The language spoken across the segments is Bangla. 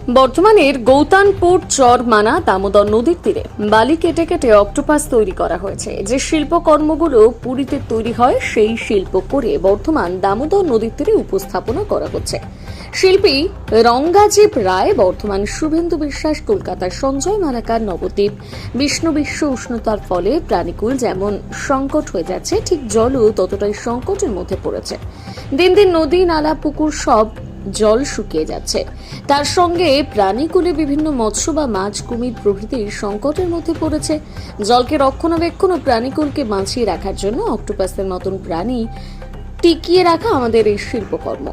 বর্ধমানের গৌতানপুর চরমানা দামোদর নদীর তীরে বালি কেটে কেটে অক্টোপাস তৈরি করা হয়েছে। যে শিল্পকর্মগুলো পুরীতে তৈরি হয় সেই শিল্প করে বর্ধমান দামোদর নদীর তীরে উপস্থাপনা করা হচ্ছে। শিল্পী রঙ্গাজীব রায়, বর্ধমান শুভেন্দু বিশ্বাস, কলকাতার সঞ্জয় মালাকার নবদ্বীপ। বিষ্ণু বিশ্ব উষ্ণতার ফলে প্রাণীকুল যেমন সংকট হয়ে যাচ্ছে, ঠিক জলও ততটাই সংকটের মধ্যে পড়েছে। দিন দিন নদী, নালা, পুকুর সব জল শুকিয়ে যাচ্ছে। তার সঙ্গে প্রাণীকুলে বিভিন্ন মৎস্য বা মাছ, কুমির প্রভৃতির সংকটের মধ্যে পড়েছে। জলকে রক্ষণাবেক্ষণ ও প্রাণীকুলকে বাঁচিয়ে রাখার জন্য অক্টোপাসের মতন প্রাণী টিকিয়ে রাখা আমাদের এই শিল্পকর্ম।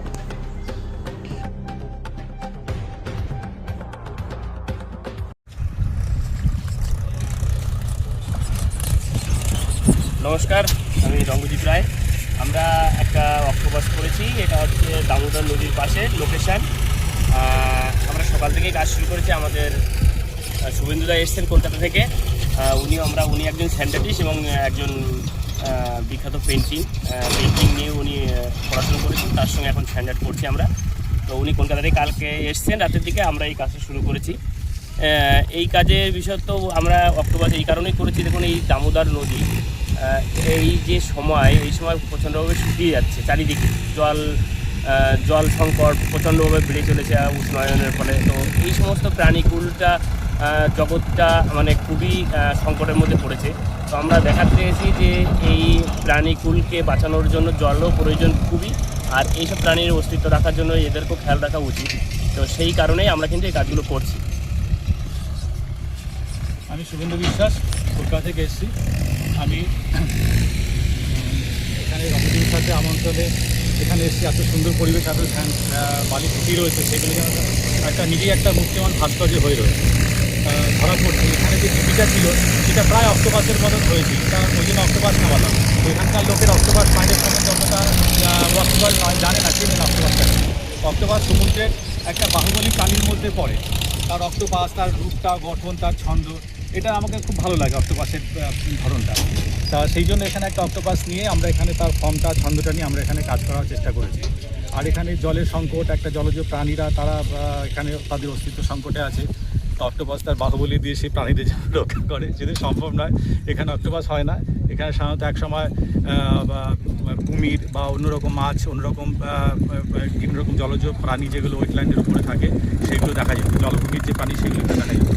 নমস্কার, আমি রঙ্গজিৎ রায়। আমরা একটা অক্টোপাস করেছি। এটা হচ্ছে দামোদর নদীর পাশে লোকেশান। আমরা সকাল থেকেই কাজ শুরু করেছি। আমাদের শুভেন্দুদা এসছেন কলকাতা থেকে। উনি একজন স্যান্ডাটিস্ট এবং একজন বিখ্যাত পেন্টিং নিয়ে উনি পড়াশোনা করেছেন। তার সঙ্গে এখন স্ট্যান্ডার্ড করছি আমরা। তো উনি কলকাতা থেকে কালকে এসছেন রাতের দিকে। আমরা এই কাজটা শুরু করেছি। এই কাজের বিষয় তো আমরা অক্টোপাস এই কারণেই করেছি। দেখুন, এই দামোদর নদী এই যে এই সময় প্রচণ্ডভাবে শুকিয়ে যাচ্ছে। চারিদিকে জল সংকট প্রচণ্ডভাবে বেড়ে চলেছে উষ্ণায়নের ফলে। তো এই সমস্ত প্রাণীকুলটা জগৎটা মানে খুবই সংকটের মধ্যে পড়েছে। তো আমরা দেখাতে চেয়েছি যে এই প্রাণীকুলকে বাঁচানোর জন্য জলও প্রয়োজন খুবই, আর এইসব প্রাণীর অস্তিত্ব রাখার জন্য এদেরকেও খেয়াল রাখা উচিত। তো সেই কারণেই আমরা কিন্তু এই কাজগুলো করছি। আমি শুভেন্দু বিশ্বাস, কলকাতা থেকে এসেছি। আমি এখানে রঙ্গজির সাথে আমন্ত্রণে এখানে এসেছি। এত সুন্দর পরিবেশ, এত বালি ফুটি রয়েছে, সেগুলো যেন নিজেই একটা মুক্তিমান ভাস্কর্য হয়ে রয়েছে ধরা পড়ছে। এখানে যে ঢিপিটা ছিল সেটা প্রায় অক্টোপাসের মতন হয়েছে। ওই জন্য অক্টোপাস নামালাম। এখানকার লোকের অক্টোপাস মাইন্ডের সম্বন্ধে অতটা অক্টোপাস জানে না, চেনে না অক্টোপাসটা। অক্টোপাস সমুদ্রের একটা বাহুবলী প্রাণীর মধ্যে পড়ে। তার অক্টোপাস, তার রূপটা, গঠন, তার ছন্দ, এটা আমাকে খুব ভালো লাগে অক্টোপাসের ধরনটা। তা সেই জন্য এখানে একটা অক্টোপাস নিয়ে আমরা এখানে তার ফর্মটা, ছন্দটা নিয়ে আমরা এখানে কাজ করার চেষ্টা করেছি। আর এখানে জলের সংকট, একটা জলজ প্রাণীরা তারা এখানে তাদের অস্তিত্ব সংকটে আছে। তো অক্টোপাস তার বাহুবলী দিয়ে সেই প্রাণীদের যেন রক্ষা করে, যদি সম্ভব নয়। এখানে অক্টোপাস হয় না। এখানে সাধারণত একসময় কুমির বা অন্যরকম মাছ, অন্যরকম জলজ প্রাণী যেগুলো ওয়েটল্যান্ডের উপরে থাকে সেগুলো দেখা যেত। জলকুমির যে প্রাণী সেগুলো দেখা যেত।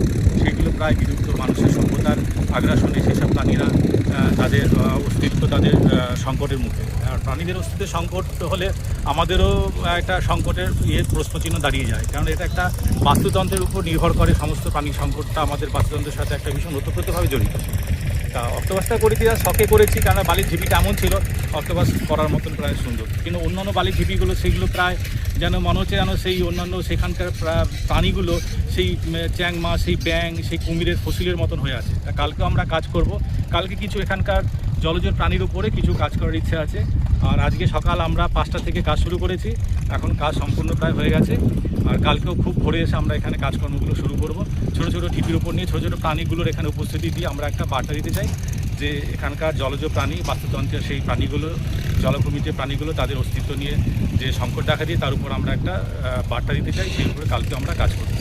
সেগুলো প্রায় বিলুপ্ত। মানুষের সভ্যতার আগ্রাসনে সেসব প্রাণীরা তাদের অস্তিত্ব, তাদের সংকটের মুখে। আর প্রাণীদের অস্তিত্বের সংকট হলে আমাদেরও একটা সংকটের প্রশ্নচিহ্ন দাঁড়িয়ে যায়। কারণ এটা একটা বাস্তুতন্ত্রের উপর নির্ভর করে। সমস্ত প্রাণী সংকটটা আমাদের বাস্তুতন্ত্রের সাথে একটা ভীষণ ওতপ্রোতভাবে জড়িত। তা অক্টোপাসটা করেছি আর শখে করেছি, কারণ বালির ঝিপিটা এমন ছিল অক্টোপাস করার মতন প্রায় সুন্দর। কিন্তু অন্যান্য বালির ঝিপিগুলো সেগুলো প্রায় যেন মনে হচ্ছে যেন সেই অন্যান্য সেখানকার প্রাণীগুলো সেই চ্যাং মাছ, সেই ব্যাং, সেই কুমিরের ফসিলের মতন হয়ে আছে। তা কালকেও আমরা কাজ করব। কালকে কিছু এখানকার জলজ প্রাণীর উপরে কিছু কাজ করার ইচ্ছে আছে। আর আজকে সকাল আমরা 5টা থেকে কাজ শুরু করেছি। এখন কাজ সম্পূর্ণ প্রায় হয়ে গেছে। আর কালকেও খুব ভোরে এসে আমরা এখানে কাজকর্মগুলো শুরু করব। ছোটো ছোটো ঢিপির উপর নিয়ে ছোটো ছোটো প্রাণীগুলোর এখানে উপস্থিতি দিয়ে আমরা একটা বার্তা দিতে চাই যে এখানকার জলজ প্রাণী, বাস্তুতন্ত্রের সেই প্রাণীগুলো, জলভূমির যে প্রাণীগুলো, তাদের অস্তিত্ব নিয়ে যে সংকট দেখা দিয়ে তার উপর আমরা একটা বার্তা দিতে চাই। সেই উপরে কালকে আমরা কাজ করব।